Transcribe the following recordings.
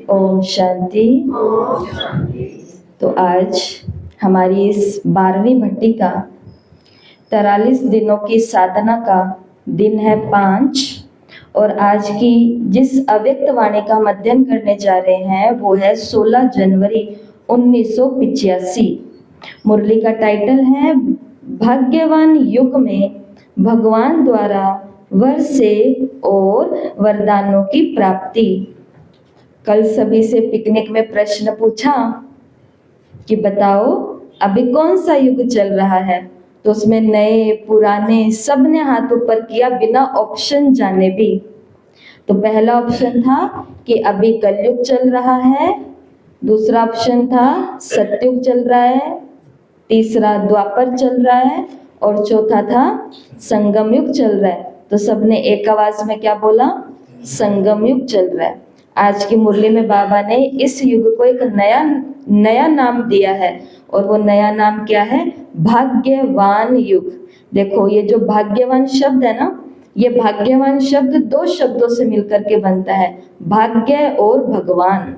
ओम शांति। तो आज हमारी इस 12वीं भट्टी का 43 दिनों की साधना का दिन है 5 और आज की जिस अव्यक्त वाणी का हम अध्ययन करने जा रहे हैं वो है 16 जनवरी 1985। मुरली का टाइटल है भाग्यवान युग में भगवान द्वारा वर से और वरदानों की प्राप्ति। कल सभी से पिकनिक में प्रश्न पूछा कि बताओ अभी कौन सा युग चल रहा है, तो उसमें नए पुराने सबने हाथ ऊपर किया बिना ऑप्शन जाने भी। तो पहला ऑप्शन था कि अभी कलयुग चल रहा है, दूसरा ऑप्शन था सतयुग चल रहा है, तीसरा द्वापर चल रहा है और चौथा था संगम युग चल रहा है। तो सबने एक आवाज में क्या बोला? संगम युग चल रहा है। आज की मुरली में बाबा ने इस युग को एक नया नाम दिया है और वो नया नाम क्या है? भाग्यवान युग। देखो ये जो भाग्यवान शब्द है ना, ये भाग्यवान शब्द 2 शब्दों से मिलकर के बनता है, भाग्य और भगवान।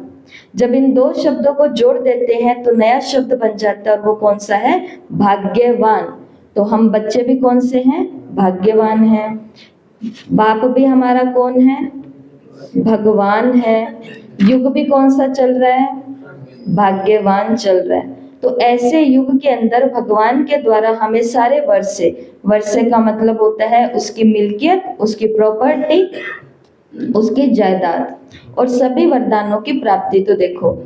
जब इन 2 शब्दों को जोड़ देते हैं तो नया शब्द बन जाता है और वो कौन सा है? भाग्यवान। तो हम बच्चे भी कौन से हैं? भाग्यवान हैं। बाप भी हमारा कौन है? भगवान है। युग भी कौन सा चल रहा है? भाग्यवान चल रहा है। तो ऐसे युग के अंदर भगवान के द्वारा हमें सारे वर्षे का मतलब होता है उसकी मिल्कियत, उसकी प्रॉपर्टी, उसकी जायदाद और सभी वरदानों की प्राप्ति। तो देखो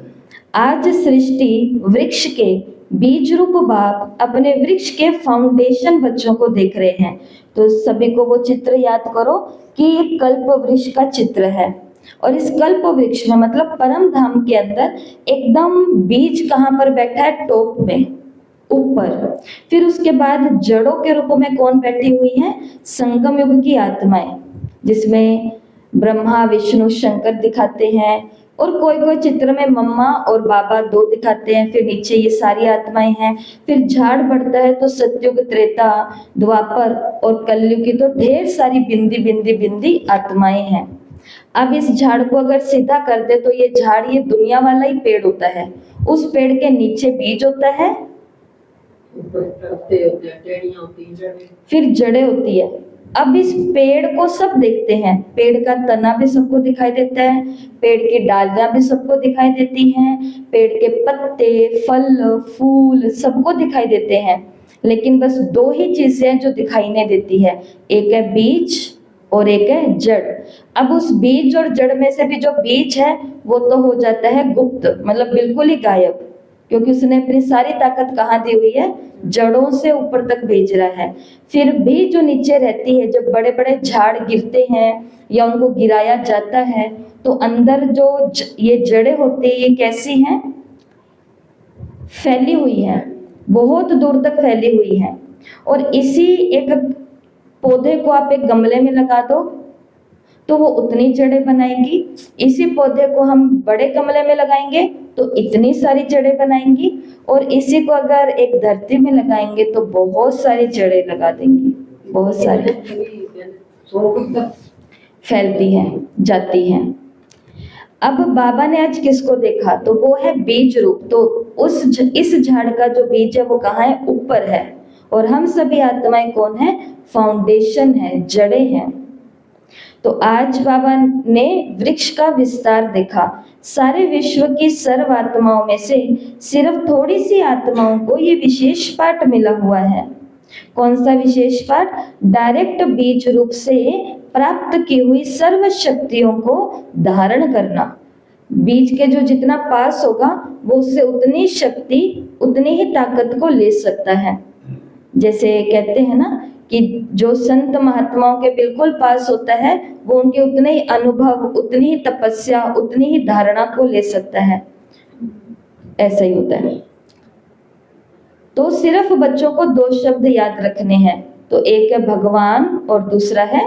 आज सृष्टि वृक्ष के बीज रूप बाप अपने वृक्ष के फाउंडेशन बच्चों को देख रहे हैं। तो सभी को वो चित्र याद करो कि ये कल्प वृक्ष का चित्र है और इस कल्प वृक्ष में मतलब परम धाम के अंदर एकदम बीज कहाँ पर बैठा है? टॉप में, ऊपर। फिर उसके बाद जड़ों के रूप में कौन बैठी हुई है? संगम युग की आत्माएं, जिसमें ब्रह्मा विष्णु शंकर दिखाते हैं और कोई कोई चित्र में मम्मा और बाबा 2 दिखाते हैं। फिर नीचे ये सारी आत्माएं हैं। फिर झाड़ बढ़ता है तो सतयुग, त्रेता, द्वापर और कलयुग की तो ढेर सारी बिंदी आत्माएं हैं। अब इस झाड़ को अगर सीधा कर दे तो ये झाड़ ये दुनिया वाला ही पेड़ होता है, उस पेड़ के नीचे बीज होता है, फिर जड़ें होती है। अब इस पेड़ को सब देखते हैं, पेड़ का तना भी सबको दिखाई देता है, पेड़ की डालियां भी सबको दिखाई देती हैं, पेड़ के पत्ते, फल, फूल सबको दिखाई देते हैं। लेकिन बस 2 ही चीजें हैं जो दिखाई नहीं देती है, एक है बीज और एक है जड़। अब उस बीज और जड़ में से भी जो बीज है वो तो हो जाता है गुप्त, मतलब बिल्कुल ही गायब, क्योंकि उसने अपनी सारी ताकत कहाँ दी हुई है? जड़ों से ऊपर तक भेज रहा है। फिर भी जो नीचे रहती है, जब बड़े बड़े झाड़ गिरते हैं या उनको गिराया जाता है तो अंदर जो ये जड़ें होती है ये कैसी हैं? फैली हुई हैं, बहुत दूर तक फैली हुई हैं। और इसी एक पौधे को आप एक गमले में लगा दो तो वो उतनी जड़ें बनाएंगी। इसी पौधे को हम बड़े गमले में लगाएंगे तो इतनी सारी जड़ें बनाएंगी और इसी को अगर एक धरती में लगाएंगे तो बहुत सारी जड़ें लगा देंगी, बहुत सारी फैलती हैं, जाती हैं। अब बाबा ने आज किसको देखा? तो वो है बीज रूप। तो इस झाड़ का जो बीज है वो कहाँ है? ऊपर है। और हम सभी आत्माएं कौन है? फाउंडेशन है, जड़ें हैं। तो आज बाबा ने वृक्ष का विस्तार देखा। सारे विश्व की सर्व आत्माओं में से सिर्फ थोड़ी सी आत्माओं को ये विशेष पाठ मिला हुआ है। कौन सा विशेष पाठ? डायरेक्ट बीज रूप से प्राप्त की हुई सर्व शक्तियों को धारण करना। बीज के जो जितना पास होगा वो उससे उतनी शक्ति, उतनी ही ताकत को ले सकता है। जैसे कहते हैं ना कि जो संत महात्माओं के बिल्कुल पास होता है वो उनके उतने ही अनुभव, उतनी ही तपस्या, उतनी ही धारणा को ले सकता है। ऐसा ही होता है। तो सिर्फ बच्चों को 2 शब्द याद रखने हैं, तो एक है भगवान और दूसरा है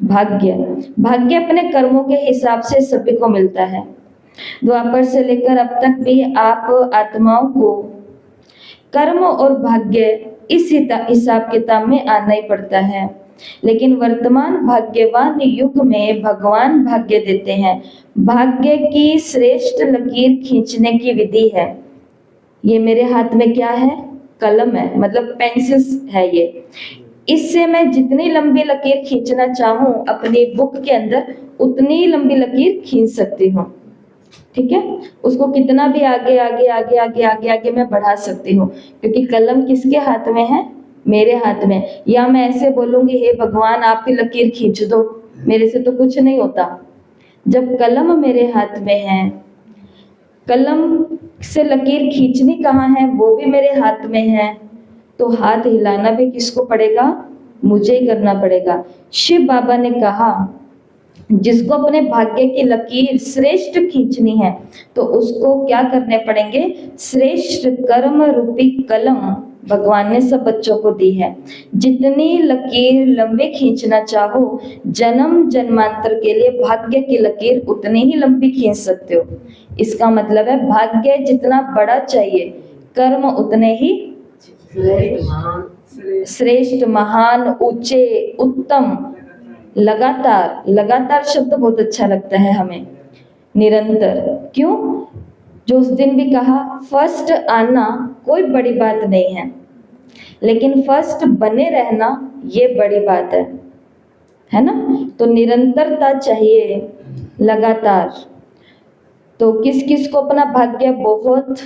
भाग्य। भाग्य अपने कर्मों के हिसाब से सभी को मिलता है। द्वापर से लेकर अब तक भी आप आत्माओं को कर्म और भाग्य इस हिसाब किताब में आना ही पड़ता है। लेकिन वर्तमान भाग्यवान युग में भगवान भाग्य देते हैं। भाग्य की श्रेष्ठ लकीर खींचने की विधि है। ये मेरे हाथ में क्या है? कलम है, मतलब पेंसिल है ये। इससे मैं जितनी लंबी लकीर खींचना चाहूं अपनी बुक के अंदर उतनी लंबी लकीर खींच सकती हूँ। ठीक है, उसको कितना भी आगे आगे आगे आगे आगे आगे मैं बढ़ा सकती हूँ, क्योंकि कलम किसके हाथ में है? मेरे हाथ में। या मैं ऐसे बोलूंगी, हे भगवान आप ही लकीर खींच दो, मेरे से तो कुछ नहीं होता। जब कलम मेरे हाथ में है, कलम से लकीर खींचनी कहाँ है? वो भी मेरे हाथ में है, तो हाथ हिलाना भी किसको पड़ेगा? मुझे ही करना पड़ेगा। शिव बाबा ने कहा जिसको अपने भाग्य की लकीर श्रेष्ठ खींचनी है तो उसको क्या करने पड़ेंगे? श्रेष्ठ कर्म रूपी कलम भगवान ने सब बच्चों को दी है। जितनी लकीर लंबी खींचना चाहो जन्म जन्मांतर के लिए भाग्य की लकीर उतनी ही लंबी खींच सकते हो। इसका मतलब है भाग्य जितना बड़ा चाहिए, कर्म उतने ही श्रेष्ठ, महान, ऊंचे, उत्तम, लगातार। लगातार शब्द बहुत अच्छा लगता है हमें। निरंतर क्यों? जो उस दिन भी कहा, फर्स्ट आना कोई बड़ी बात नहीं है, लेकिन फर्स्ट बने रहना ये बड़ी बात है ना? तो निरंतरता चाहिए, लगातार। तो किस किस को अपना भाग्य बहुत,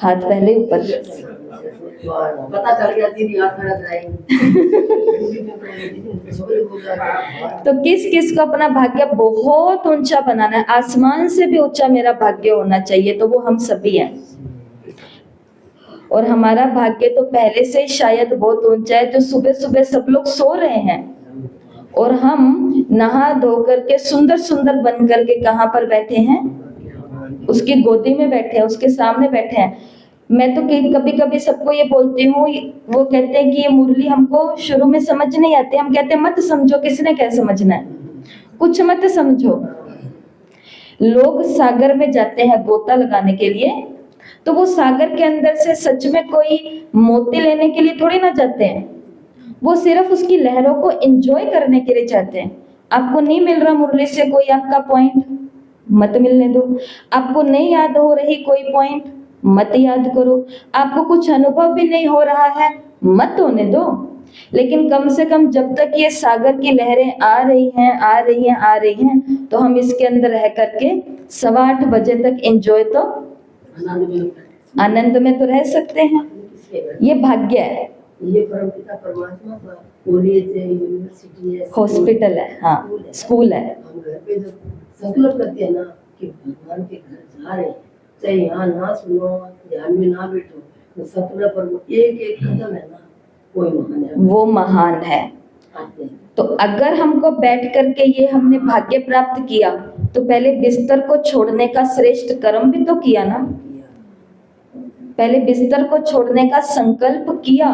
हाथ पहले ऊपर, पता चल गया दीदी हाथ खड़ा कराएंगे। तो किस किस को अपना भाग्य बहुत ऊंचा बनाना है? आसमान से भी ऊंचा मेरा भाग्य होना चाहिए, तो वो हम सभी हैं। और हमारा भाग्य तो पहले से शायद बहुत ऊंचा है। जो सुबह सुबह सब लोग सो रहे हैं और हम नहा धो करके सुंदर सुंदर बन करके कहाँ पर बैठे हैं? उसकी गोदी में बैठे हैं, उसके सामने बैठे हैं। मैं तो कभी कभी सबको ये बोलती हूँ, वो कहते हैं कि ये मुरली हमको शुरू में समझ नहीं आती। हम कहते हैं मत समझो, किसने क्या समझना है, कुछ मत समझो। लोग सागर में जाते हैं गोता लगाने के लिए, तो वो सागर के अंदर से सच में कोई मोती लेने के लिए थोड़ी ना जाते हैं, वो सिर्फ उसकी लहरों को एंजॉय करने के लिए जाते हैं। आपको नहीं मिल रहा मुरली से कोई आपका पॉइंट, मत मिलने दो। आपको नहीं याद हो रही कोई पॉइंट, मत याद करो। आपको कुछ अनुभव भी नहीं हो रहा है, मत होने दो। लेकिन कम से कम जब तक ये सागर की लहरें आ रही हैं आ रही हैं आ रही हैं, तो हम इसके अंदर रह करके 8:15 बजे तक एंजॉय तो आनंद में तो रह सकते हैं। ये भाग्य है। ये परमपिता परमात्मा का कॉलेज है, यूनिवर्सिटी है, हॉस्पिटल है, हाँ स्कूल है। हम घर पे जब संकल्प करते हैं ना कि भगवान के घर जा रहे हैं, चाहे यहाँ ना सुनो, ध्यान में ना बैठो, तो सपना पर एक एक कदम है ना, कोई महान है, वो महान है। तो अगर हमको बैठ करके ये हमने भाग्य प्राप्त किया, तो पहले बिस्तर को छोड़ने का श्रेष्ठ कर्म भी तो किया ना। पहले बिस्तर को छोड़ने का संकल्प किया,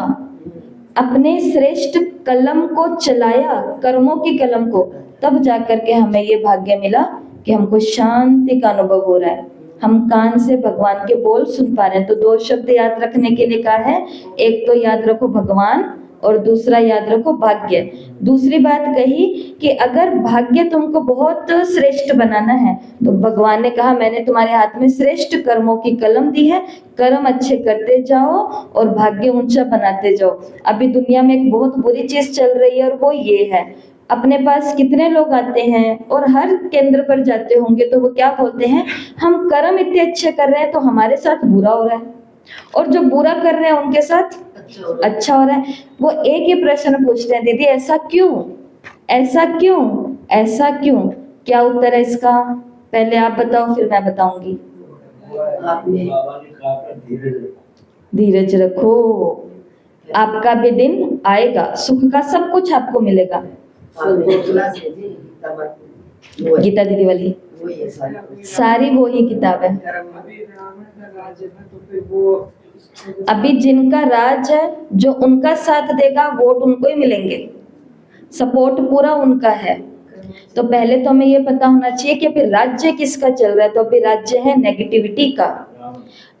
अपने श्रेष्ठ कलम को चलाया, कर्मों की कलम को, तब जाकर के हमें ये भाग्य मिला कि हमको शांति का अनुभव हो रहा है, हम कान से भगवान के बोल सुन पा रहे हैं। तो 2 शब्द याद रखने के लिए कहा है, एक तो याद रखो भगवान और दूसरा याद रखो भाग्य। दूसरी बात कही कि अगर भाग्य तुमको बहुत श्रेष्ठ बनाना है तो भगवान ने कहा मैंने तुम्हारे हाथ में श्रेष्ठ कर्मों की कलम दी है, कर्म अच्छे करते जाओ और भाग्य ऊंचा बनाते जाओ। अभी दुनिया में एक बहुत बुरी चीज चल रही है और वो ये है, अपने पास कितने लोग आते हैं और हर केंद्र पर जाते होंगे तो वो क्या बोलते हैं, हम कर्म इतने अच्छे कर रहे हैं तो हमारे साथ बुरा हो रहा है, और जो बुरा कर रहे हैं उनके साथ अच्छा हो रहा है। वो एक ही प्रश्न पूछते हैं, दीदी ऐसा क्यों, ऐसा क्यों, ऐसा क्यों? क्या उत्तर है इसका? पहले आप बताओ फिर मैं बताऊंगी। धीरज रखो, आपका भी दिन आएगा, सुख का सब कुछ आपको मिलेगा। गीता दीदी वाली सारी वो ही किताब है। अभी जिनका राज है, जो उनका साथ देगा वोट उनको ही मिलेंगे, सपोर्ट पूरा उनका है। तो पहले तो हमें ये पता होना चाहिए कि अभी राज्य किसका चल रहा है। तो अभी राज्य है नेगेटिविटी का,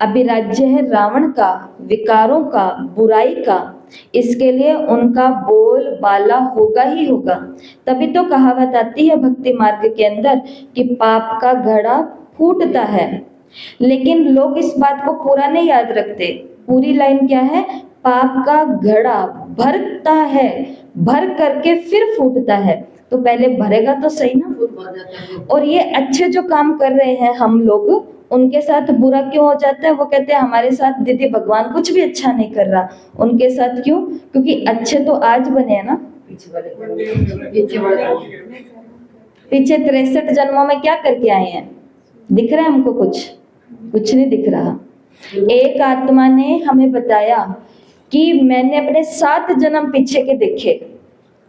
अभी राज्य है रावण का, विकारों का, बुराई का। इसके लिए उनका बोल बाला होगा ही होगा। तभी तो कहावत आती है भक्ति मार्ग के अंदर कि पाप का घड़ा फूटता है, लेकिन लोग इस बात को पूरा नहीं याद रखते। पूरी लाइन क्या है? पाप का घड़ा भरता है, भर करके फिर फूटता है। तो पहले भरेगा तो सही ना। खुद भर जाता है। और ये अच्छे जो काम कर रहे हैं हम लोग, उनके साथ बुरा क्यों हो जाता है? वो कहते हैं हमारे साथ दीदी भगवान कुछ भी अच्छा नहीं कर रहा, उनके साथ क्यों? क्योंकि अच्छे तो आज बने हैं ना। पीछे वाले पीछे 63 जन्मों में क्या करके आए हैं? दिख रहा है हमको? कुछ नहीं दिख रहा। एक आत्मा ने हमें बताया कि मैंने अपने 7 जन्म पीछे के देखे,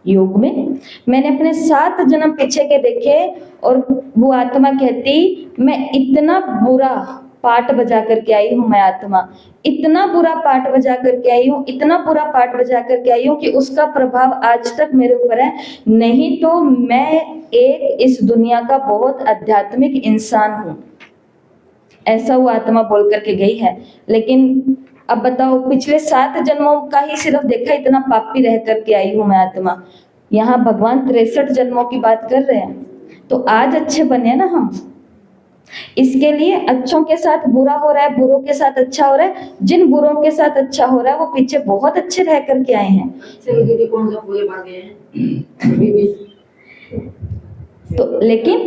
योग में मैंने अपने 7 जन्म पीछे के देखे, और वो आत्मा कहती मैं इतना बुरा पाठ बजा करके आई हूँ, मैं आत्मा इतना बुरा पाठ बजा करके आई हूँ, इतना बुरा पाठ बजा करके आई हूँ कि उसका प्रभाव आज तक मेरे ऊपर है। नहीं तो मैं एक इस दुनिया का बहुत आध्यात्मिक इंसान हूँ, ऐसा वो आत्मा बोल करके गई है। लेकिन अब बताओ, पिछले 7 जन्मों का ही सिर्फ देखा, इतना पापी रह करके आई हूँ मैं आत्मा। यहाँ भगवान 63 जन्मों की बात कर रहे हैं, तो आज अच्छे बने ना हम। इसके लिए अच्छों के साथ बुरा हो रहा है, बुरों के साथ अच्छा हो रहा है। जिन बुरों के साथ अच्छा हो रहा है वो पीछे बहुत अच्छे रह करके आए हैं। चलो दीदी, कौन सा पूरे भाग गए हैं अभी भी। तो लेकिन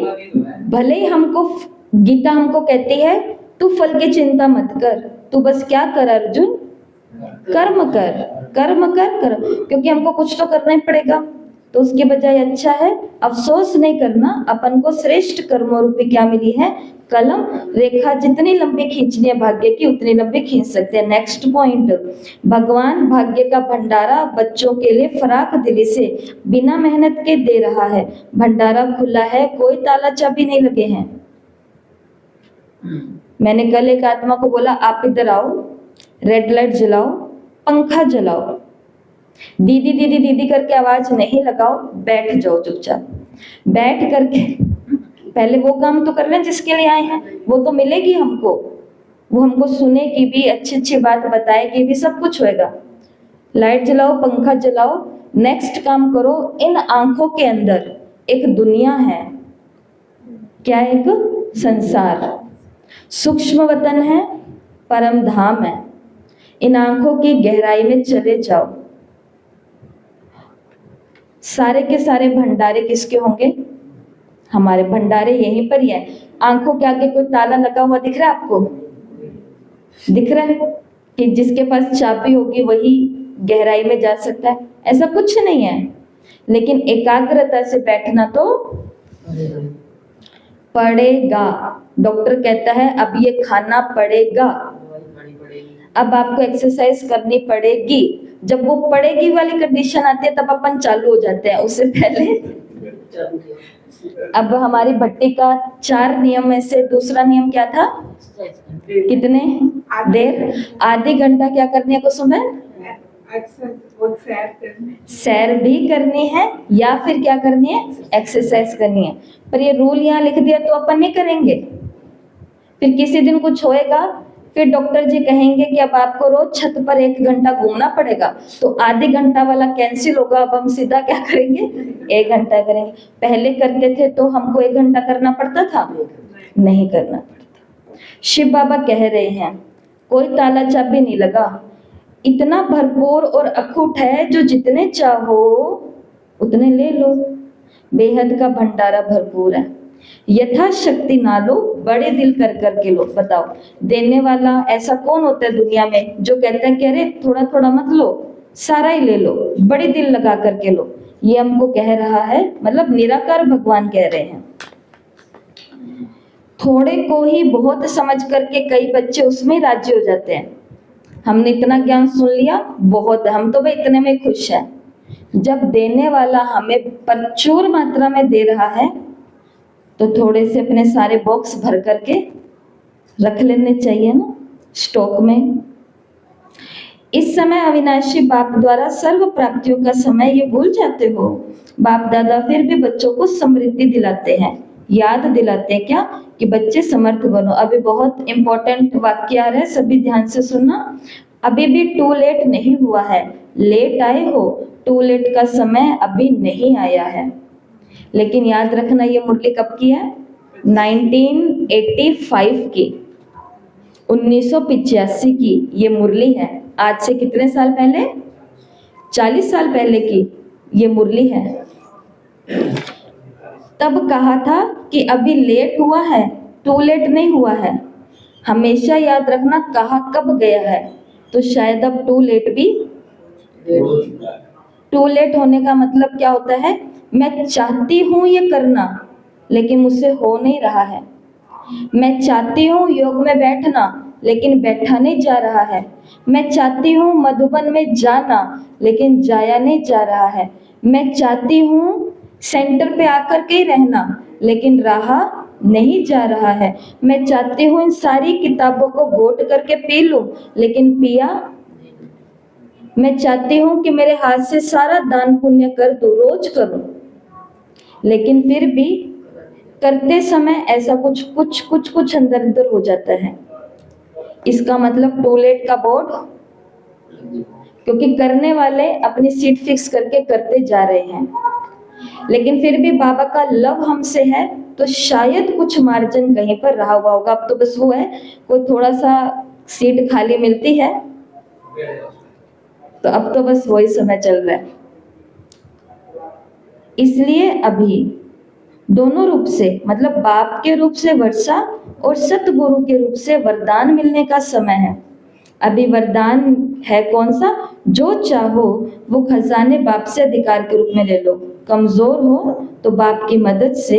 भले ही हमको गीता हमको कहती है तू फल की चिंता मत कर, तू बस क्या कर अर्जुन, कर्म कर, कर्म कर, क्योंकि हमको कुछ तो करना ही पड़ेगा। तो उसके बजाय अच्छा है अफसोस नहीं करना। अपन को श्रेष्ठ कर्मों रूपी क्या मिली है? कलम। रेखा जितनी लंबी खींचनी है भाग्य की, उतनी लंबी खींच सकते हैं। नेक्स्ट पॉइंट, भगवान भाग्य का भंडारा बच्चों के लिए फराक दिली से बिना मेहनत के दे रहा है। भंडारा खुला है, कोई ताला चाबी नहीं लगे हैं। मैंने कल एक आत्मा को बोला आप इधर आओ, रेड लाइट जलाओ, पंखा जलाओ, दीदी दीदी दीदी करके आवाज नहीं लगाओ, बैठ जाओ चुपचाप। बैठ करके पहले वो काम तो कर लें जिसके लिए आए हैं, वो तो मिलेगी हमको, वो हमको सुनेगी भी, अच्छी अच्छी बात बताएगी भी, सब कुछ होएगा। लाइट जलाओ, पंखा जलाओ, नेक्स्ट काम करो। इन आंखों के अंदर एक दुनिया है, क्या? एक संसार, सूक्ष्म वतन है, परम धाम है। इन आंखों की गहराई में चले जाओ। सारे के सारे भंडारे किसके होंगे? हमारे भंडारे यहीं पर ही है। आंखों के आगे कोई ताला लगा हुआ दिख रहा है आपको? दिख रहा है कि जिसके पास चाबी होगी वही गहराई में जा सकता है? ऐसा कुछ नहीं है। लेकिन एकाग्रता से बैठना तो पड़ेगा। डॉक्टर कहता है अब ये खाना पड़ेगा, अब आपको एक्सरसाइज करनी पड़ेगी। जब वो पड़ेगी वाली कंडीशन आती है तब अपन चालू हो जाते हैं, उससे पहले। अब हमारी भट्टी का 4 नियम में से दूसरा नियम क्या था? कितने देर? आधी घंटा क्या करने को सुबह? सैर भी करनी है या फिर क्या करनी है? एक्सरसाइज करनी है। पर ये रूल यहाँ लिख दिया तो अपन नहीं करेंगे। फिर किसी दिन कुछ होएगा, फिर डॉक्टर जी कहेंगे कि अब आपको रोज छत पर 1 घंटा घूमना पड़ेगा, तो आधे घंटा वाला कैंसिल होगा। अब हम सीधा क्या करेंगे? 1 घंटा करेंगे। पहले करते थे तो हमको 1 घंटा करना पड़ता था, नहीं करना पड़ता। शिव बाबा कह रहे हैं कोई ताला चाबी नहीं लगा, इतना भरपूर और अखूट है जो जितने चाहो उतने ले लो। बेहद का भंडारा भरपूर है, यथाशक्ति ना लो, बड़े दिल कर करके लो। बताओ देने वाला ऐसा कौन होता है दुनिया में जो कहता है कि अरे थोड़ा थोड़ा मत लो, सारा ही ले लो, बड़े दिल लगा करके लो। ये हमको कह रहा है, मतलब निराकार भगवान कह रहे हैं। थोड़े को ही बहुत समझ करके कई बच्चे उसमें राज्य हो जाते हैं। हमने इतना ज्ञान सुन लिया, बहुत, हम तो भाई इतने में खुश हैं। जब देने वाला हमें प्रचुर मात्रा में दे रहा है तो थोड़े से अपने सारे बॉक्स भर करके रख लेने चाहिए ना स्टॉक में। इस समय अविनाशी बाप द्वारा सर्व प्राप्तियों का समय ये भूल जाते हो। बाप दादा फिर भी बच्चों को समृद्धि दिलाते हैं, याद दिलाते हैं क्या? कि बच्चे समर्थ बनो। अभी बहुत इंपॉर्टेंट वाक्य आ रहा है, सभी ध्यान से सुनना। अभी भी टू लेट नहीं हुआ है, लेट आए हो, टू लेट का समय अभी नहीं आया है। लेकिन याद रखना ये मुरली कब की है? 1985 की, 1985 की ये मुरली है। आज से कितने साल पहले? 40 साल पहले की ये मुरली है। तब कहा था कि अभी लेट हुआ है, टू लेट नहीं हुआ है। हमेशा याद रखना कहा कब गया है, तो शायद अब टू लेट भी। टू लेट होने का मतलब क्या होता है? मैं चाहती हूँ ये करना, लेकिन मुझसे हो नहीं रहा है। मैं चाहती हूँ योग में बैठना, लेकिन बैठा नहीं जा रहा है। मैं चाहती हूँ मधुबन में जाना, लेकिन जाया नहीं जा रहा है। मैं चाहती हूँ सेंटर पे आकर के ही रहना, लेकिन रहा नहीं जा रहा है। मैं चाहती हूँ इन सारी किताबों को घोट करके पी लूं, लेकिन पिया। मैं चाहती हूँ कि मेरे हाथ से सारा दान पुण्य कर दूं, रोज करूं, लेकिन फिर भी करते समय ऐसा कुछ अंदर अंदर हो जाता है। इसका मतलब टू लेट का बोर्ड, क्योंकि करने वाले अपनी सीट फिक्स करके करते जा रहे हैं, लेकिन फिर भी बाबा का लव हमसे है, तो शायद कुछ मार्जिन कहीं पर रहा हुआ होगा। अब तो बस वो है, कोई थोड़ा सा सीट खाली मिलती है, तो अब तो बस वही समय चल रहा है। इसलिए अभी दोनों रूप से, मतलब बाप के रूप से वर्षा और सतगुरु के रूप से वरदान मिलने का समय है। अभी वरदान है कौन सा? जो चाहो वो खजाने बाप से अधिकार के रूप में ले लो। कमजोर हो तो बाप की मदद से,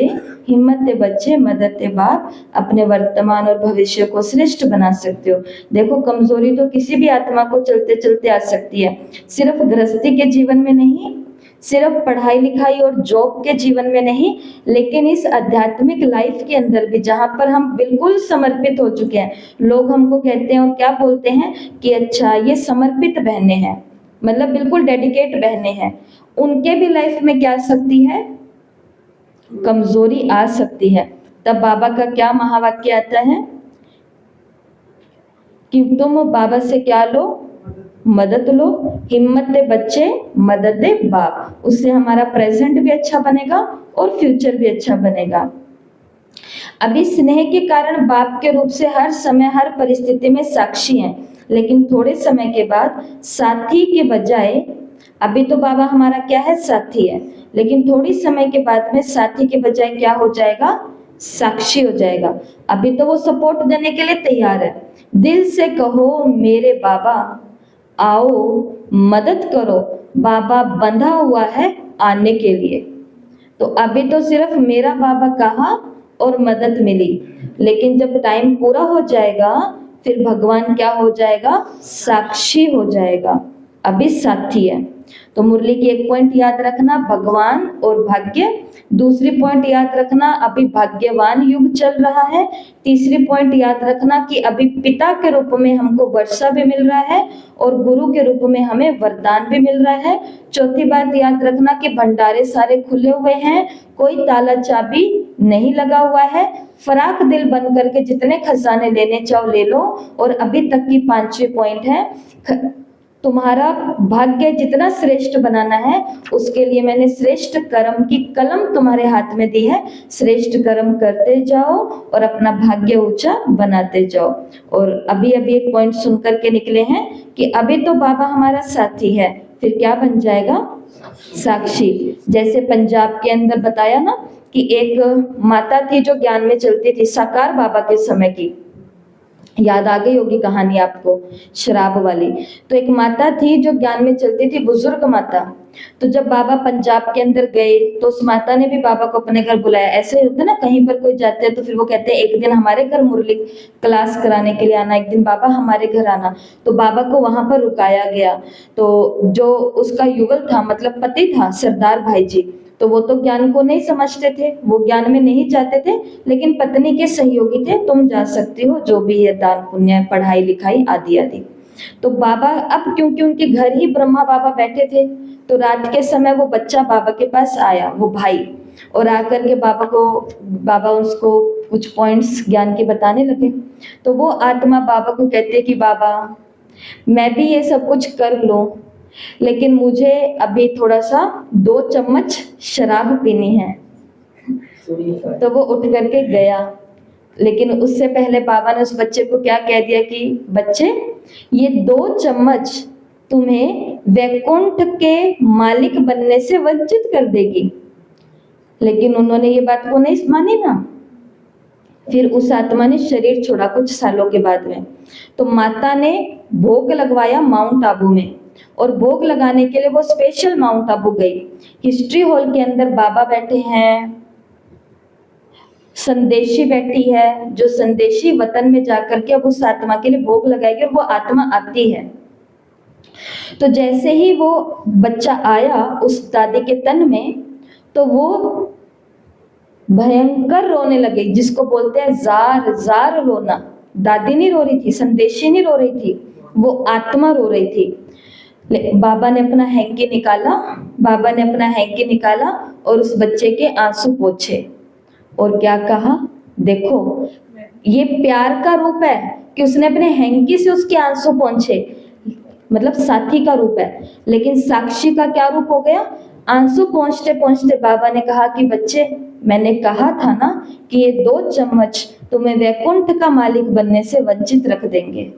हिम्मत दे बच्चे, मदद दे बाप, अपने वर्तमान और भविष्य को श्रेष्ठ बना सकते हो। देखो, कमजोरी तो किसी भी आत्मा को चलते चलते आ सकती है, सिर्फ गृहस्थी के जीवन में नहीं, सिर्फ पढ़ाई लिखाई और जॉब के जीवन में नहीं, लेकिन इस आध्यात्मिक लाइफ के अंदर भी, जहाँ पर हम बिल्कुल समर्पित हो चुके हैं। लोग हमको कहते हैं और क्या बोलते हैं कि अच्छा ये समर्पित बहनें हैं, मतलब बिल्कुल डेडिकेट बहनें हैं। उनके भी लाइफ में क्या आ सकती है? कमजोरी आ सकती है। तब बाबा का क्या महावाक्य आता है कि तुम बाबा से क्या लो? मदद लो। हिम्मत दे बच्चे, मदद दे बाप। उससे हमारा प्रेजेंट भी अच्छा बनेगा और फ्यूचर भी अच्छा बनेगा। अभी स्नेह के कारण बाप के रूप से हर समय हर परिस्थिति में साक्षी हैं, लेकिन थोड़े समय के बाद साथी के बजाय, अभी तो बाबा हमारा क्या है? साथी है, लेकिन थोड़ी समय के बाद में साथी के बजाय क्या हो जाएगा? साक्षी हो जाएगा। अभी तो वो सपोर्ट देने के लिए तैयार है। दिल से कहो मेरे बाबा आओ मदद करो, बाबा बंधा हुआ है आने के लिए। तो अभी तो सिर्फ मेरा बाबा कहा और मदद मिली, लेकिन जब टाइम पूरा हो जाएगा फिर भगवान क्या हो जाएगा? साक्षी हो जाएगा। अभी साथी है। तो मुरली की एक पॉइंट याद रखना, भगवान और भाग्य। दूसरी पॉइंट याद रखना, अभी भाग्यवान युग चल रहा है। तीसरी पॉइंट याद रखना कि अभी पिता के रूप में हमको वर्षा भी मिल रहा है और गुरु के रूप में हमें वरदान भी मिल रहा है। चौथी बात याद रखना कि भंडारे सारे खुले हुए हैं, कोई ताला चाबी नहीं लगा हुआ है। फराक दिल बन करके जितने खजाने लेने चाहो ले लो। और अभी तक की पांचवी पॉइंट है, तुम्हारा भाग्य जितना श्रेष्ठ बनाना है, उसके लिए मैंने श्रेष्ठ कर्म की कलम तुम्हारे हाथ में दी है। श्रेष्ठ कर्म करते जाओ और अपना भाग्य ऊंचा बनाते जाओ। और अभी अभी एक पॉइंट सुन करके निकले हैं कि अभी तो बाबा हमारा साथी है, फिर क्या बन जाएगा? साक्षी। जैसे पंजाब के अंदर बताया ना कि एक माता थी जो ज्ञान में चलती थी, साकार बाबा के समय की, याद आ गई होगी कहानी आपको, शराब वाली। तो एक माता थी जो ज्ञान में चलती थी, बुजुर्ग माता। तो जब बाबा पंजाब के अंदर गए तो उस माता ने भी बाबा को अपने घर बुलाया। ऐसे ही होता है ना, कहीं पर कोई जाते हैं तो फिर वो कहते हैं एक दिन हमारे घर मुरली क्लास कराने के लिए आना, एक दिन बाबा हमारे घर आना। तो बाबा को वहां पर रुकाया गया। तो जो उसका युगल था, मतलब पति था, सरदार भाई जी, तो वो तो ज्ञान को नहीं समझते थे, वो ज्ञान में नहीं जाते थे, लेकिन पत्नी के सहयोगी थे, तुम जा सकती हो जो भी है, दान पुण्य, पढ़ाई लिखाई आदि आदि। तो बाबा, अब क्योंकि उनके घर ही ब्रह्मा बाबा बैठे थे, तो रात के समय वो बच्चा बाबा के पास आया, वो भाई, और आकर के बाबा उसको कुछ पॉइंट्स ज्ञान के बताने लगे। तो वो आत्मा बाबा को कहते कि बाबा मैं भी ये सब कुछ कर लूं, लेकिन मुझे अभी थोड़ा सा 2 चम्मच शराब पीनी है। सुनिए तो वो उठ करके गया, लेकिन उससे पहले बाबा ने उस बच्चे को क्या कह दिया कि बच्चे, ये 2 चम्मच तुम्हें वैकुंठ के मालिक बनने से वंचित कर देगी। लेकिन उन्होंने ये बात को नहीं मानी ना। फिर उस आत्मा ने शरीर छोड़ा कुछ सालों के बाद में। तो माता ने भोग लगवाया माउंट आबू में, और भोग लगाने के लिए वो स्पेशल माउंट आबू गई। हिस्ट्री हॉल के अंदर बाबा बैठे हैं, संदेशी बैठी है, जो संदेशी वतन में जाकर के अब उस आत्मा के लिए भोग लगाएगी, और वो आत्मा आती है। तो जैसे ही वो बच्चा आया उस दादी के तन में, तो वो भयंकर रोने लगे, जिसको बोलते हैं जार जार रोना। दादी नहीं रो रही थी, संदेशी नहीं रो रही थी, वो आत्मा रो रही थी। बाबा ने अपना हैंकी निकाला और उस बच्चे के आंसू पोंछे, और क्या कहा, देखो ये प्यार का रूप है कि उसने अपने हैंकी से उसके आंसू पोंछे, मतलब साथी का रूप है। लेकिन साक्षी का क्या रूप हो गया, आंसू पोंछते पोंछते बाबा ने कहा कि बच्चे, मैंने कहा था ना कि ये 2 चम्मच तुम्हें वैकुंठ का मालिक बनने से वंचित रख देंगे।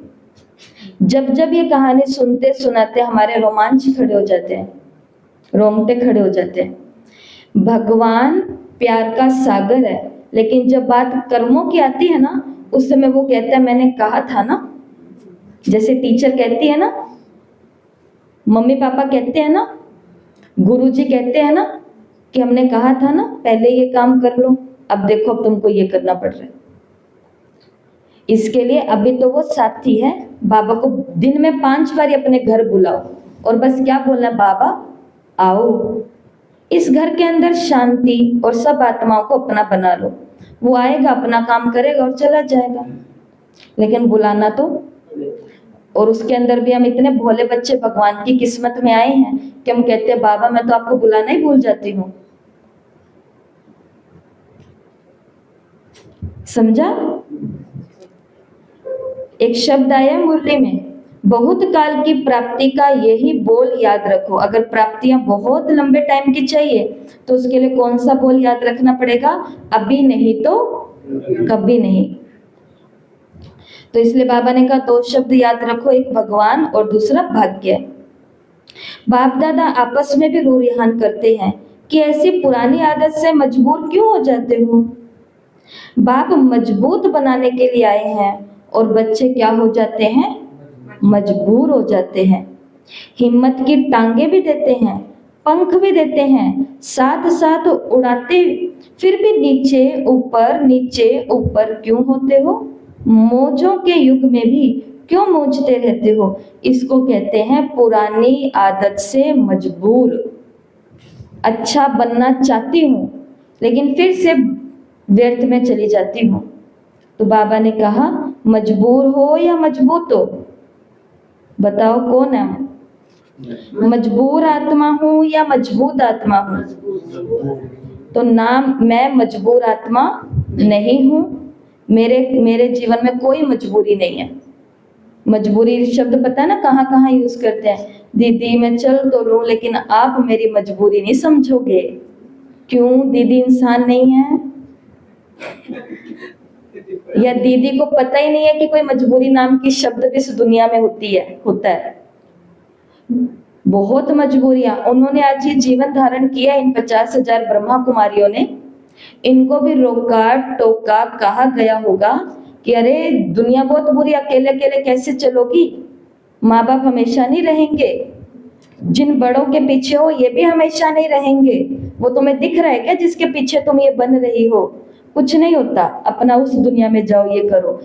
जब जब ये कहानी सुनते सुनाते हमारे रोमांच खड़े हो जाते हैं, रोंगटे खड़े हो जाते हैं। भगवान प्यार का सागर है, लेकिन जब बात कर्मों की आती है ना, उस समय वो कहता है मैंने कहा था ना। जैसे टीचर कहती है ना, मम्मी पापा कहते हैं ना, गुरुजी कहते हैं ना कि हमने कहा था ना पहले ये काम कर लो, अब देखो अब तुमको ये करना पड़ रहा है। इसके लिए अभी तो वो साथी है। बाबा को दिन में 5 बार अपने घर बुलाओ, और बस क्या बोलना, बाबा आओ, इस घर के अंदर शांति और सब आत्माओं को अपना बना लो। वो आएगा, अपना काम करेगा और चला जाएगा, लेकिन बुलाना तो। और उसके अंदर भी हम इतने भोले बच्चे भगवान की किस्मत में आए हैं कि हम कहते हैं बाबा मैं तो आपको बुलाना ही भूल जाती हूँ। समझा? एक शब्द आया मुरली में, बहुत काल की प्राप्ति का यही बोल याद रखो। अगर प्राप्तियां बहुत लंबे टाइम की चाहिए तो उसके लिए कौन सा बोल याद रखना पड़ेगा, अभी नहीं तो कभी नहीं। तो इसलिए बाबा ने कहा 2 शब्द याद रखो, एक भगवान और दूसरा भाग्य। बाप दादा आपस में भी रूरिहान करते हैं कि ऐसी पुरानी आदत से मजबूर क्यों हो जाते हो। बाप मजबूत बनाने के लिए आए हैं और बच्चे क्या हो जाते हैं, मजबूर हो जाते हैं। हिम्मत की टांगे भी देते हैं, पंख भी देते हैं, साथ साथ उड़ाते, फिर भी नीचे ऊपर क्यों होते हो। मौजों के युग में भी क्यों मौजते रहते हो। इसको कहते हैं पुरानी आदत से मजबूर। अच्छा बनना चाहती हूँ लेकिन फिर से व्यर्थ में चली जाती हूँ। तो बाबा ने कहा मजबूर हो या मजबूत हो, बताओ कौन है। मजबूर आत्मा हूँ या मजबूत आत्मा हूँ। तो नाम मैं मजबूर आत्मा नहीं हूँ। मेरे जीवन में कोई मजबूरी नहीं है। मजबूरी शब्द पता है ना कहाँ कहाँ यूज करते हैं। दीदी मैं चल तो लूं लेकिन आप मेरी मजबूरी नहीं समझोगे। क्यों, दीदी इंसान नहीं है या दीदी को पता ही नहीं है कि कोई मजबूरी नाम की शब्द भी इस दुनिया में होता है। बहुत मजबूरियां उन्होंने आज ये जीवन धारण किया। इन 50,000 ब्रह्मा कुमारियों ने इनको भी रोका टोका, कहा गया होगा कि अरे दुनिया बहुत बुरी, अकेले अकेले कैसे चलोगी, माँ बाप हमेशा नहीं रहेंगे, जिन बड़ों के पीछे हो ये भी हमेशा नहीं रहेंगे। वो तुम्हें दिख रहा है क्या जिसके पीछे तुम ये बन रही हो, कुछ नहीं होता, अपना उस दुनिया में जाओ, ये करो।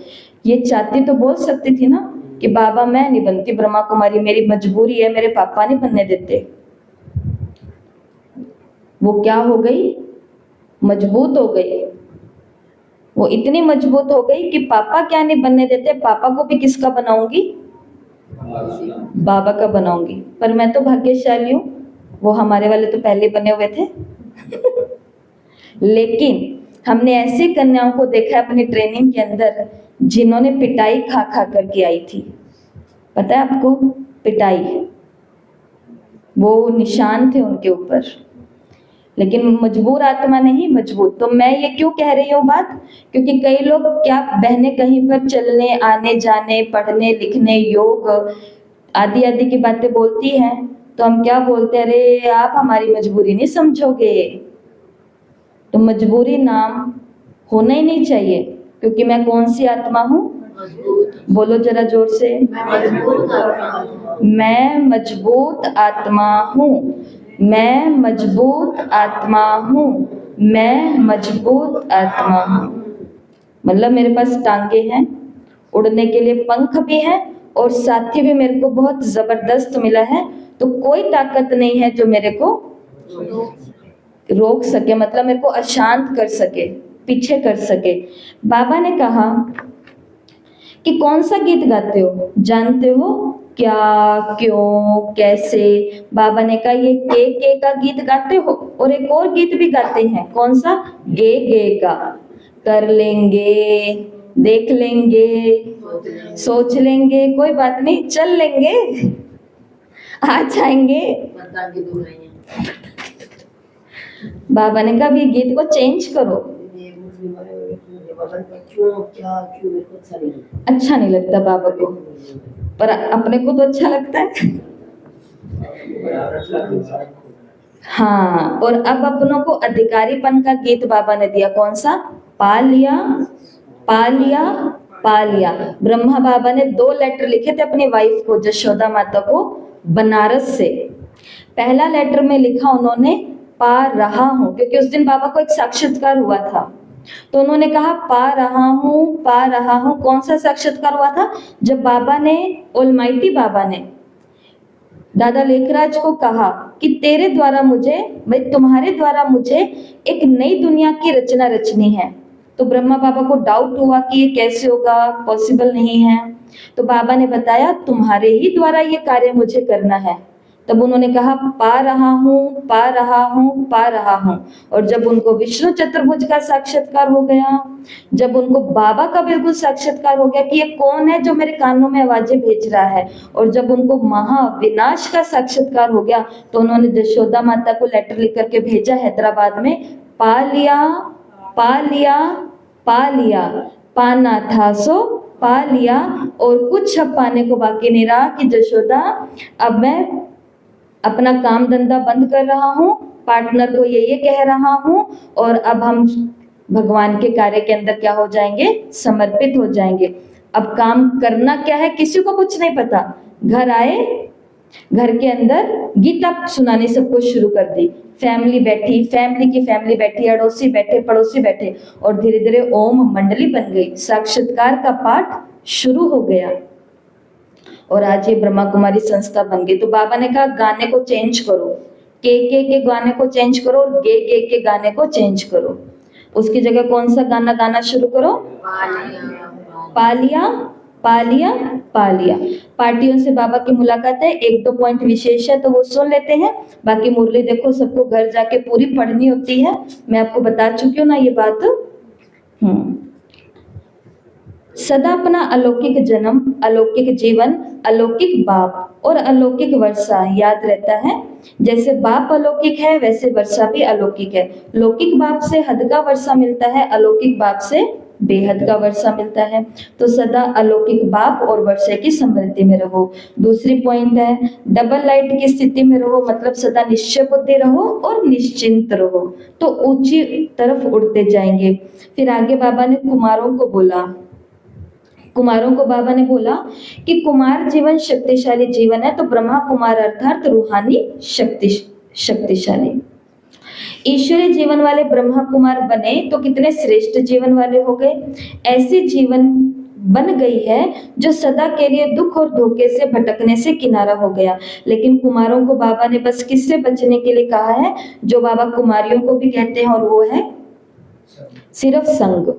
ये चाहती तो बोल सकती थी ना कि बाबा मैं नहीं बनती ब्रह्मा कुमारी, मेरी मजबूरी है, मेरे पापा नहीं बनने देते। वो क्या हो गई, मजबूत हो गई। वो इतनी मजबूत हो गई कि पापा क्या नहीं बनने देते, पापा को भी किसका बनाऊंगी, बाबा का बनाऊंगी। पर मैं तो भाग्यशाली हूँ, वो हमारे वाले तो पहले बने हुए थे लेकिन हमने ऐसी कन्याओं को देखा है अपनी ट्रेनिंग के अंदर जिन्होंने पिटाई खा खा करके आई थी। पता है आपको, पिटाई वो निशान थे उनके ऊपर, लेकिन मजबूर आत्मा नहीं, मजबूत। तो मैं ये क्यों कह रही हूँ बात, क्योंकि कई लोग क्या बहनें कहीं पर चलने आने जाने, पढ़ने लिखने, योग आदि आदि की बातें बोलती हैं, तो हम क्या बोलते हैं, अरे आप हमारी मजबूरी नहीं समझोगे। तो मजबूरी नाम होना ही नहीं चाहिए, क्योंकि मैं कौन सी आत्मा हूँ, बोलो जरा जोर से, मैं मजबूत आत्मा हूँ, मैं मजबूत आत्मा हूँ, मैं मजबूत आत्मा हूँ। मतलब मेरे पास टांगे हैं, उड़ने के लिए पंख भी हैं, और साथी भी मेरे को बहुत जबरदस्त मिला है। तो कोई ताकत नहीं है जो मेरे को रोक सके, मतलब मेरे को अशांत कर सके, पीछे कर सके। बाबा ने कहा कि कौन सा गीत गाते हो, जानते हो क्या, क्यों, कैसे। बाबा ने कहा ये के का गीत गाते हो, और एक और गीत भी गाते हैं, कौन सा, गे का। कर लेंगे, देख लेंगे, सोच लेंगे, कोई बात नहीं, चल लेंगे, आ जाएंगे। बाबा ने कहा ये गीत को चेंज करो। अच्छा नहीं लगता बाबा को, पर अपने को तो अच्छा लगता है। हाँ, और अब अपनों को अधिकारीपन का गीत बाबा ने दिया, कौन सा, पा लिया, पा लिया, पा लिया। ब्रह्मा बाबा ने 2 लेटर लिखे थे अपनी वाइफ को, जशोदा माता को, बनारस से। पहला लेटर में लिखा उन्होंने पा रहा हूं, क्योंकि उस दिन बाबा को एक साक्षात्कार हुआ था, तो उन्होंने कहा पा रहा हूं, पा रहा हूं। कौन सा साक्षात्कार हुआ था, जब बाबा ने, ऑलमाइटी बाबा ने दादा लेखराज को कहा कि तेरे द्वारा मुझे, भाई तुम्हारे द्वारा मुझे एक नई दुनिया की रचना रचनी है। तो ब्रह्मा बाबा को डाउट हुआ कि ये कैसे होगा, पॉसिबल नहीं है। तो बाबा ने बताया तुम्हारे ही द्वारा ये कार्य मुझे करना है। तब उन्होंने कहा पा रहा हूँ, पा रहा हूँ, पा रहा हूँ। और जब उनको विष्णु चतुर्भुज का साक्षात्कार हो गया, जब उनको बाबा का बिल्कुल साक्षात्कार हो गया कि ये कौन है जो मेरे कानों में आवाजें भेज रहा है, और जब उनको महाविनाश का साक्षात्कार हो गया, तो उन्होंने जशोदा माता को लेटर लिख करके भेजा हैदराबाद में, पा लिया, पा लिया, पा लिया, पाना था सो पा लिया, और कुछ अब पाने को बाकी नहीं रहा कि जशोदा अब मैं अपना काम धंधा बंद कर रहा हूँ, पार्टनर को ये कह रहा हूँ, और अब हम भगवान के कार्य के अंदर क्या हो जाएंगे, समर्पित हो जाएंगे। अब काम करना क्या है किसी को कुछ नहीं पता। घर आए, घर के अंदर गीता सुनानी सबको शुरू कर दी, फैमिली बैठी, फैमिली की फैमिली बैठी, अड़ोसी बैठे, पड़ोसी बैठे, और धीरे धीरे ओम मंडली बन गई, साक्षात्कार का पाठ शुरू हो गया, और आज ये ब्रह्मा कुमारी संस्था बन गई। तो बाबा ने कहा गाने को चेंज करो, के गाने को चेंज करो, और गे के गाने को चेंज करो। उसकी जगह कौन सा गाना गाना शुरू करो, पालिया, पालिया, पालिया। पार्टियों से बाबा की मुलाकात है, 1-2 पॉइंट विशेष है तो वो सुन लेते हैं, बाकी मुरली देखो सबको घर जाके पूरी पढ़नी होती है, मैं आपको बता चुकी हूँ ना ये बात। सदा अपना अलौकिक जन्म, अलौकिक जीवन, अलौकिक बाप और अलौकिक वर्षा याद रहता है। जैसे बाप अलौकिक है वैसे वर्षा भी अलौकिक है। लौकिक बाप से हद का वर्षा मिलता है, अलौकिक बाप से बेहद का वर्षा मिलता है। तो सदा अलौकिक बाप और वर्षा की समृद्धि में रहो। दूसरी पॉइंट है डबल लाइट की स्थिति में रहो, मतलब सदा निश्चय बुद्धि रहो और निश्चिंत रहो, तो ऊंची तरफ उड़ते जाएंगे। फिर आगे बाबा ने कुमारों को बोला, कुमारों को बाबा ने बोला कि कुमार जीवन शक्तिशाली जीवन है, तो ब्रह्मा कुमार अर्थात रूहानी शक्तिशाली ईश्वरीय जीवन वाले ब्रह्मा कुमार बने तो कितने श्रेष्ठ जीवन वाले हो गए। ऐसे जीवन बन गई है जो सदा के लिए दुख और धोखे से भटकने से किनारा हो गया। लेकिन कुमारों को बाबा ने बस किससे बचने के लिए कहा है, जो बाबा कुमारियों को भी कहते हैं, और वो है सिर्फ संग।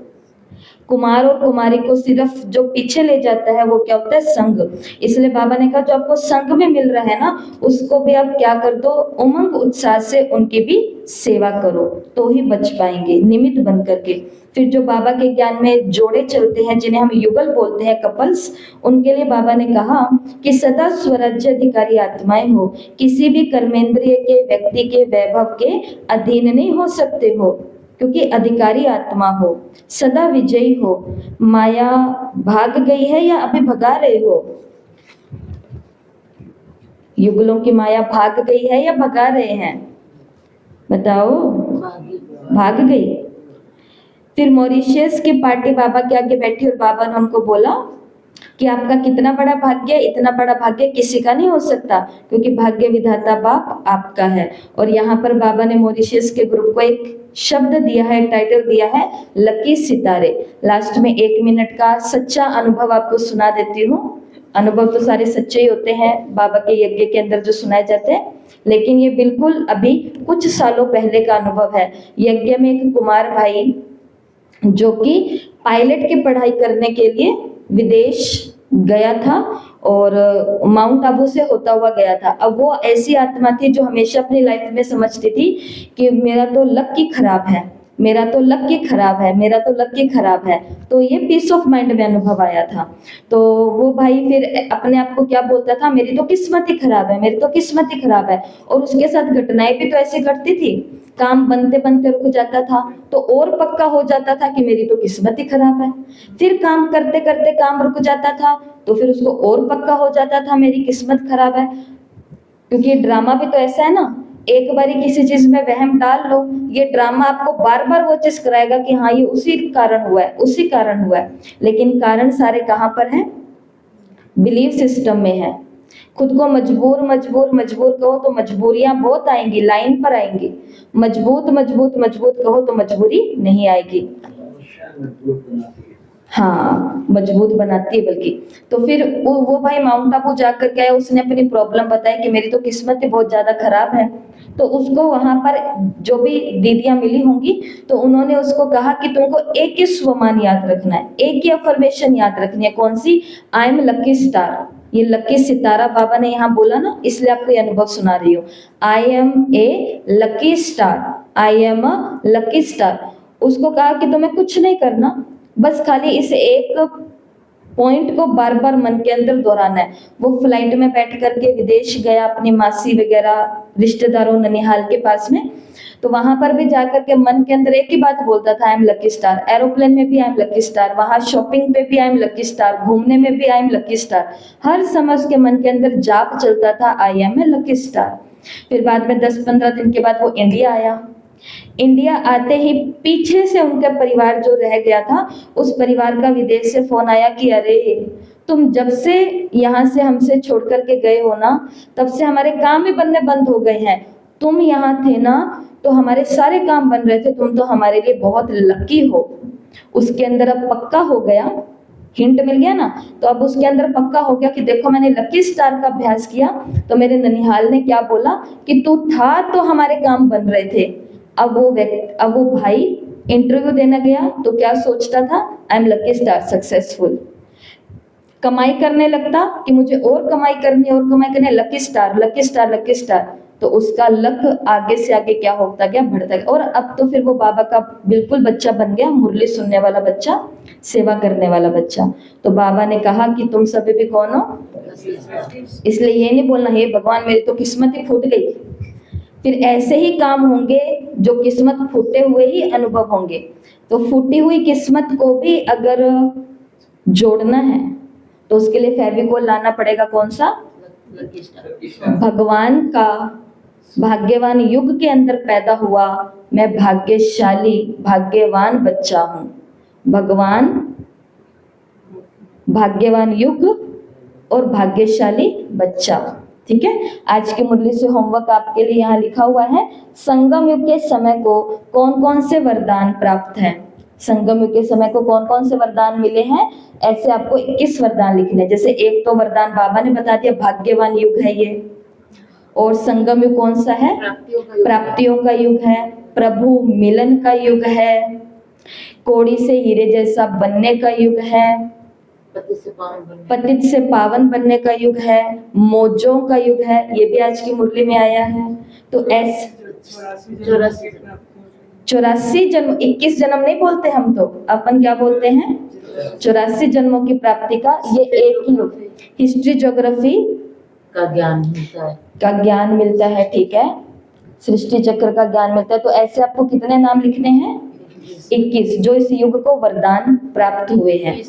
कुमार और कुमारी को सिर्फ जो पीछे ले जाता है वो क्या होता है, संग। इसलिए बाबा ने कहा जो आपको संग में मिल रहा है ना, उसको भी आप क्या कर दो, उमंग उत्साह से उनकी भी सेवा करो, तो ही बच पाएंगे निमित्त बन करके। फिर जो बाबा के ज्ञान में जोड़े चलते हैं, जिन्हें हम युगल बोलते हैं, कपल्स, उनके लिए बाबा ने कहा कि सदा स्वराज्य अधिकारी आत्माएं हो, किसी भी कर्मेंद्रिय के व्यक्ति के वैभव के अधीन नहीं हो सकते हो, क्योंकि अधिकारी आत्मा हो, सदा विजयी हो। माया भाग गई है या अभी भगा रहे हो? युगलों की माया भाग गई है या भगा रहे हैं? बताओ। भाग गई। फिर मॉरिशस की पार्टी बाबा के आगे बैठी और बाबा ने उनको बोला कि आपका कितना बड़ा भाग्य, इतना बड़ा भाग्य किसी का नहीं हो सकता, क्योंकि भाग्य विधाता बाप आपका है। और यहाँ पर बाबा ने मॉरिशस के ग्रुप को एक शब्द दिया है, टाइटल दिया है, लकी सितारे। लास्ट में 1 मिनट का सच्चा अनुभव आपको सुना देती हूँ। अनुभव तो सारे सच्चे ही होते हैं बाबा के यज्ञ के अंदर जो सुनाए जाते हैं, लेकिन ये बिल्कुल अभी कुछ सालों पहले का अनुभव है। यज्ञ में एक कुमार भाई जो कि पायलट की पढ़ाई करने के लिए विदेश गया था और माउंट आबू से होता हुआ गया था। अब वो ऐसी आत्मा थी जो हमेशा अपनी लाइफ में समझती थी कि मेरा तो लक ही खराब है, मेरा तो लक ही खराब है, मेरा तो लक ही खराब है। तो ये पीस ऑफ माइंड में अनुभव आया था। तो वो भाई फिर अपने आप को क्या बोलता था, मेरी तो किस्मत ही खराब है, मेरी तो किस्मत ही खराब है। और उसके साथ घटनाएं भी तो ऐसी घटती थी, काम बनते बनते रुक जाता था तो और पक्का हो जाता था कि मेरी तो किस्मत ही खराब है। फिर काम करते करते काम रुक जाता था तो फिर उसको और पक्का हो जाता था मेरी किस्मत खराब है। क्योंकि ड्रामा भी तो ऐसा है ना, एक बारी किसी चीज में वहम डाल लो, ये ड्रामा आपको बार बार वो चीज कराएगा कि हाँ ये उसी कारण हुआ है, उसी कारण हुआ है। लेकिन कारण सारे कहाँ पर हैं? बिलीफ सिस्टम में है। खुद को मजबूर मजबूर मजबूर कहो तो मजबूरियां बहुत आएंगी, लाइन पर आएंगी। मजबूत मजबूत मजबूत कहो तो मजबूरी नहीं आएगी। हाँ, मजबूत बनाती है बल्कि। तो फिर वो भाई माउंट आबू जाकर के आया, उसने अपनी प्रॉब्लम बताई कि मेरी तो किस्मत ही बहुत ज्यादा खराब है। तो उसको वहां पर जो भी दीदियां मिली होंगी तो उन्होंने उसको कहा कि तुमको एक ही स्वमान याद रखना है, एक ही अफर्मेशन याद रखनी है। कौन सी? I am lucky star. ये लकी सितारा बाबा ने यहाँ बोला ना, इसलिए आपको ये अनुभव सुना रही हूँ। I am a lucky star, I am a lucky star. उसको कहा कि तुम्हें कुछ नहीं करना, बस खाली इस एक पॉइंट को बार बार मन के अंदर दोहराना है। वो फ्लाइट में बैठ करके विदेश गया अपनी मासी वगैरह रिश्तेदारों ननिहाल के पास में, तो वहां पर भी जाकर के मन के अंदर एक ही बात बोलता था, I am lucky star. Aeroplane में भी आई एम लकी स्टार, वहां शॉपिंग पे भी आई एम लकी स्टार, घूमने में भी आई एम लकी स्टार। हर समय उसके मन के अंदर जाप चलता था, I am a lucky star. फिर बाद में 10-15 दिन के बाद वो इंडिया आया। इंडिया आते ही पीछे से उनका परिवार जो रह गया था, उस परिवार का विदेश से फोन आया कि अरे तुम जब से यहाँ से हमसे छोड़ करके गए हो ना, तब से हमारे काम ही बनने बंद हो गए हैं। तुम यहाँ थे ना तो हमारे सारे काम बन रहे थे, तुम तो हमारे लिए बहुत लकी हो। उसके अंदर अब पक्का हो गया, हिंट मिल गया ना, तो अब उसके अंदर पक्का हो गया कि देखो मैंने लकी स्टार का अभ्यास किया तो मेरे ननिहाल ने क्या बोला कि तू था तो हमारे काम बन रहे थे। अब वो भाई इंटरव्यू देने गया तो क्या सोचता था, I am lucky star, successful. कमाई करने लगता कि मुझे और कमाई करनी है और कमाई करनी है, lucky star lucky star lucky star. तो उसका लक आगे से आगे क्या होता गया, बढ़ता गया। और अब तो फिर वो बाबा का बिल्कुल बच्चा बन गया, मुरली सुनने वाला बच्चा, सेवा करने वाला बच्चा। तो बाबा ने कहा कि तुम सभी भी कौन हो? इसलिए ये नहीं बोलना हे भगवान मेरी तो किस्मत ही फूट गई। फिर ऐसे ही काम होंगे जो किस्मत फूटे हुए ही अनुभव होंगे। तो फूटी हुई किस्मत को भी अगर जोड़ना है तो उसके लिए फेविकोल लाना पड़ेगा। कौन सा? भगवान का भाग्यवान युग के अंदर पैदा हुआ मैं भाग्यशाली भाग्यवान बच्चा हूं। भगवान, भाग्यवान युग और भाग्यशाली बच्चा। ठीक है, आज की मुरली से होमवर्क आपके लिए यहाँ लिखा हुआ है। संगम युग के समय को कौन कौन से वरदान प्राप्त हैं? संगम युग के समय को कौन कौन से वरदान मिले हैं? ऐसे आपको 21 वरदान लिखने। जैसे एक तो वरदान बाबा ने बता दिया, भाग्यवान युग है ये। और संगम युग कौन सा है? प्राप्तियों का युग है, प्रभु मिलन का युग है, कौड़ी से हीरे जैसा बनने का युग है, पतित से पावन बनने का युग है, मौजों का युग है, ये भी आज की मुरली में आया है। तो ऐसे 84 जन्म, 21 जन्म नहीं बोलते हम, तो अपन क्या बोलते हैं, 84 जन्मों की प्राप्ति का ये एक ही युग। हिस्ट्री ज्योग्राफी का ज्ञान मिलता है, ठीक है, सृष्टि चक्र का ज्ञान मिलता है। तो ऐसे आपको कितने नाम लिखने हैं, 21, जो इस युग को वरदान प्राप्त हुए हैं।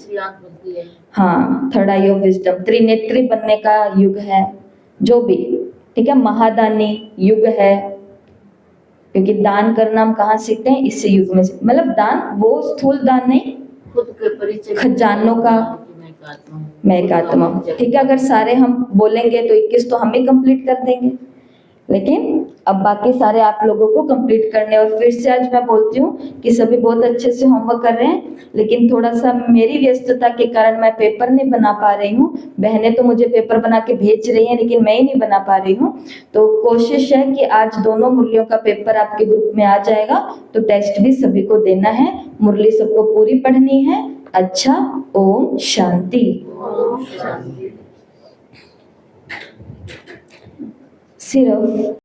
हाँ, थर्ड आई ऑफ विजडम, त्रिनेत्री बनने का युग है, जो भी, ठीक है, महादानी युग है, क्योंकि दान करना हम कहाँ सीखते हैं, इस युग में, मतलब दान वो स्थूल दान नहीं, खुद के परिचय, खजानों का, मैं एक आत्मा, ठीक है। अगर सारे हम बोलेंगे तो 21 तो हम ही कंप्लीट कर देंगे, लेकिन अब बाकी सारे आप लोगों को कंप्लीट करने। और फिर से आज मैं बोलती हूँ कि सभी बहुत अच्छे से होमवर्क कर रहे हैं, लेकिन थोड़ा सा मेरी व्यस्तता के कारण मैं पेपर नहीं बना पा रही हूँ। बहनें तो मुझे पेपर बना के भेज रही हैं, लेकिन मैं ही नहीं बना पा रही हूँ। तो कोशिश है कि आज दोनों मुरलियों का पेपर आपके ग्रुप में आ जाएगा, तो टेस्ट भी सभी को देना है, मुरली सबको पूरी पढ़नी है। अच्छा, ओम शांति। सिर्फ